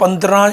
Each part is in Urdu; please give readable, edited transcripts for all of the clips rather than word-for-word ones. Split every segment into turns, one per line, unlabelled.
15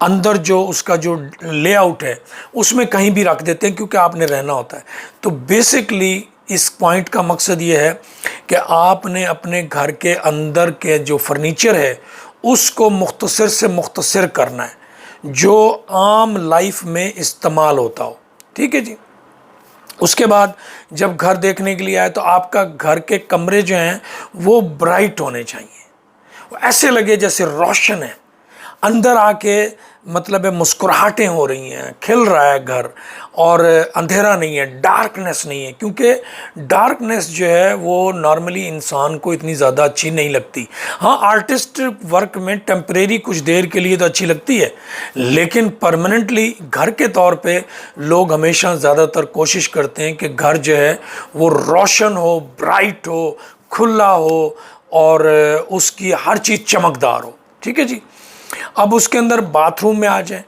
اندر جو اس کا جو لے آؤٹ ہے اس میں کہیں بھی رکھ دیتے ہیں کیونکہ آپ نے رہنا ہوتا ہے. تو بیسکلی اس پوائنٹ کا مقصد یہ ہے کہ آپ نے اپنے گھر کے اندر کے جو فرنیچر ہے اس کو مختصر سے مختصر کرنا ہے جو عام لائف میں استعمال ہوتا ہو. ٹھیک ہے جی. اس کے بعد جب گھر دیکھنے کے لیے آئے تو آپ کا گھر کے کمرے جو ہیں وہ برائٹ ہونے چاہیے, وہ ایسے لگے جیسے روشن ہے, اندر آ کے مطلب ہے مسکراہٹیں ہو رہی ہیں, کھل رہا ہے گھر, اور اندھیرا نہیں ہے, ڈارکنیس نہیں ہے, کیونکہ ڈارکنیس جو ہے وہ نارملی انسان کو اتنی زیادہ اچھی نہیں لگتی. ہاں آرٹسٹ ورک میں ٹیمپریری کچھ دیر کے لیے تو اچھی لگتی ہے, لیکن پرماننٹلی گھر کے طور پہ لوگ ہمیشہ زیادہ تر کوشش کرتے ہیں کہ گھر جو ہے وہ روشن ہو, برائٹ ہو, کھلا ہو, اور اس کی ہر چیز چمکدار ہو. ٹھیک ہے جی. اب اس کے اندر باتھ روم میں آ جائیں.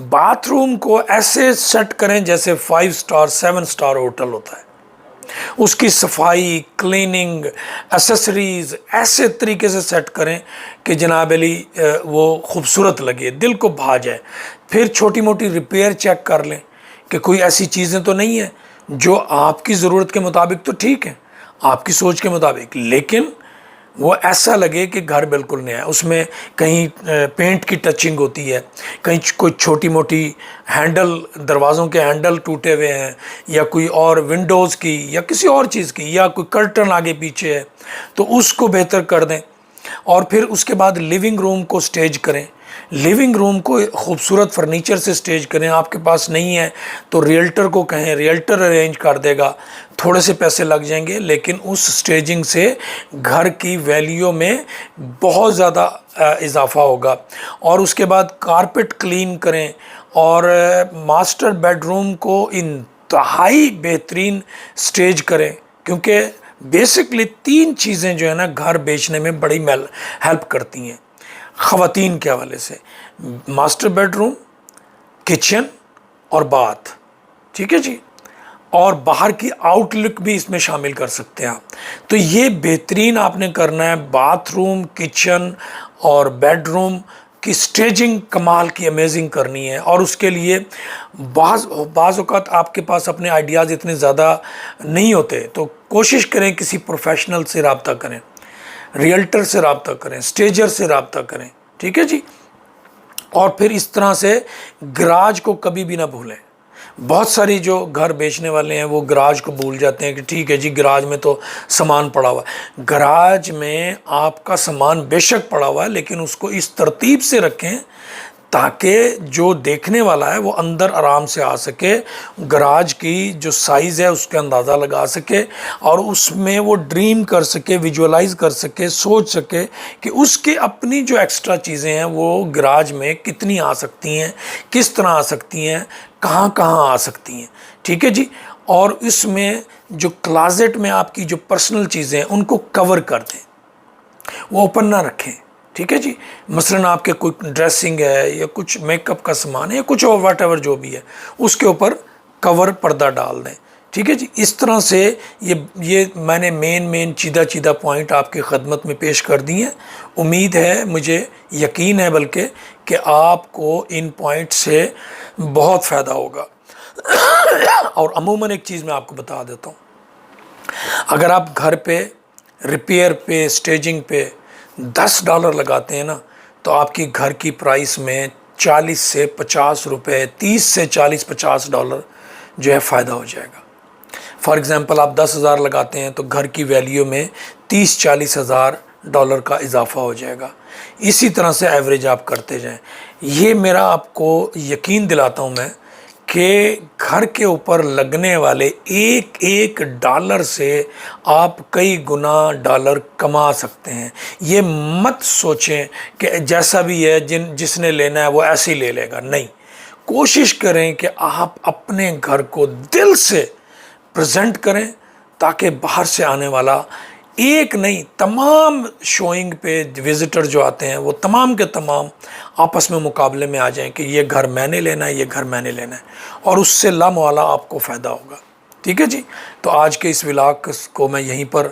باتھ روم کو ایسے سیٹ کریں جیسے 5 سٹار 7 سٹار ہوٹل ہوتا ہے. اس کی صفائی, کلیننگ, ایسیسریز ایسے طریقے سے سیٹ کریں کہ جناب علی وہ خوبصورت لگے, دل کو بھا جائے. پھر چھوٹی موٹی ریپیئر چیک کر لیں کہ کوئی ایسی چیزیں تو نہیں ہیں جو آپ کی ضرورت کے مطابق تو ٹھیک ہے, آپ کی سوچ کے مطابق, لیکن وہ ایسا لگے کہ گھر بالکل نیا ہے. اس میں کہیں پینٹ کی ٹچنگ ہوتی ہے, کہیں کوئی چھوٹی موٹی ہینڈل, دروازوں کے ہینڈل ٹوٹے ہوئے ہیں, یا کوئی اور ونڈوز کی یا کسی اور چیز کی, یا کوئی کرٹن آگے پیچھے ہے, تو اس کو بہتر کر دیں. اور پھر اس کے بعد لیونگ روم کو سٹیج کریں. لیونگ روم کو خوبصورت فرنیچر سے سٹیج کریں. آپ کے پاس نہیں ہے تو ریئلٹر کو کہیں, ریئلٹر ارینج کر دے گا. تھوڑے سے پیسے لگ جائیں گے, لیکن اس سٹیجنگ سے گھر کی ویلیو میں بہت زیادہ اضافہ ہوگا. اور اس کے بعد کارپٹ کلین کریں, اور ماسٹر بیڈ روم کو انتہائی بہترین سٹیج کریں, کیونکہ بیسکلی 3 چیزیں جو ہے نا گھر بیچنے میں بڑی ہیلپ کرتی ہیں خواتین کے حوالے سے: ماسٹر بیڈ روم, کچن اور باتھ. ٹھیک ہے جی. اور باہر کی آؤٹ لک بھی اس میں شامل کر سکتے ہیں آپ. تو یہ بہترین آپ نے کرنا ہے. باتھ روم, کچن اور بیڈ روم کی سٹیجنگ کمال کی, امیزنگ کرنی ہے. اور اس کے لیے بعض اوقات آپ کے پاس اپنے آئیڈیاز اتنے زیادہ نہیں ہوتے, تو کوشش کریں کسی پروفیشنل سے رابطہ کریں, ریئلٹر سے رابطہ کریں, سٹیجر سے رابطہ کریں. ٹھیک ہے جی. اور پھر اس طرح سے گراج کو کبھی بھی نہ بھولیں. بہت ساری جو گھر بیچنے والے ہیں وہ گراج کو بھول جاتے ہیں کہ ٹھیک ہے جی گراج میں تو سامان پڑا ہوا ہے. گراج میں آپ کا سامان بے شک پڑا ہوا ہے, لیکن اس کو اس ترتیب سے رکھیں تاکہ جو دیکھنے والا ہے وہ اندر آرام سے آ سکے, گراج کی جو سائز ہے اس کا اندازہ لگا سکے, اور اس میں وہ ڈریم کر سکے, ویژولائز کر سکے, سوچ سکے کہ اس کے اپنی جو ایکسٹرا چیزیں ہیں وہ گراج میں کتنی آ سکتی ہیں, کس طرح آ سکتی ہیں, کہاں کہاں آ سکتی ہیں. ٹھیک ہے جی. اور اس میں جو کلازٹ میں آپ کی جو پرسنل چیزیں ہیں ان کو کور کر دیں, وہ اوپن نہ رکھیں. ٹھیک ہے جی. مثلا آپ کے کوئی ڈریسنگ ہے یا کچھ میک اپ کا سامان ہے یا کچھ اور واٹ ایور جو بھی ہے, اس کے اوپر کور پردہ ڈال دیں. ٹھیک ہے جی. اس طرح سے یہ میں نے مین چیدہ پوائنٹ آپ کی خدمت میں پیش کر دی ہیں. امید ہے, مجھے یقین ہے بلکہ, کہ آپ کو ان پوائنٹ سے بہت فائدہ ہوگا. اور عموماً ایک چیز میں آپ کو بتا دیتا ہوں, اگر آپ گھر پہ ریپیئر پہ, سٹیجنگ پہ $10 لگاتے ہیں نا, تو آپ کی گھر کی پرائس میں 40 سے 50 روپے, 30 سے 40-50 $ جو ہے فائدہ ہو جائے گا. فار ایگزامپل آپ 10,000 لگاتے ہیں تو گھر کی ویلیو میں 30-40 ہزار ڈالر کا اضافہ ہو جائے گا. اسی طرح سے ایوریج آپ کرتے جائیں. یہ میرا آپ کو یقین دلاتا ہوں میں کہ گھر کے اوپر لگنے والے ایک ایک ڈالر سے آپ کئی گنا ڈالر کما سکتے ہیں. یہ مت سوچیں کہ جیسا بھی ہے جس نے لینا ہے وہ ایسے ہی لے لے گا. نہیں, کوشش کریں کہ آپ اپنے گھر کو دل سے پریزنٹ کریں تاکہ باہر سے آنے والا ایک نہیں, تمام شوئنگ پہ وزٹر جو آتے ہیں وہ تمام کے تمام آپس میں مقابلے میں آ جائیں کہ یہ گھر میں نے لینا ہے, یہ گھر میں نے لینا ہے, اور اس سے لامحالہ آپ کو فائدہ ہوگا. ٹھیک ہے جی. تو آج کے اس ولاگ کو میں یہیں پر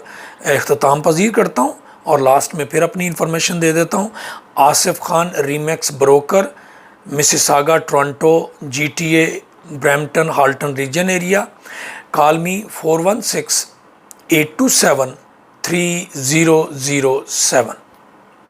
اختتام پذیر کرتا ہوں, اور لاسٹ میں پھر اپنی انفارمیشن دے دیتا ہوں. Asif Khan remix broker Mississauga, Toronto, GTA, Brampton, Halton region area. Call me 416-827-3007.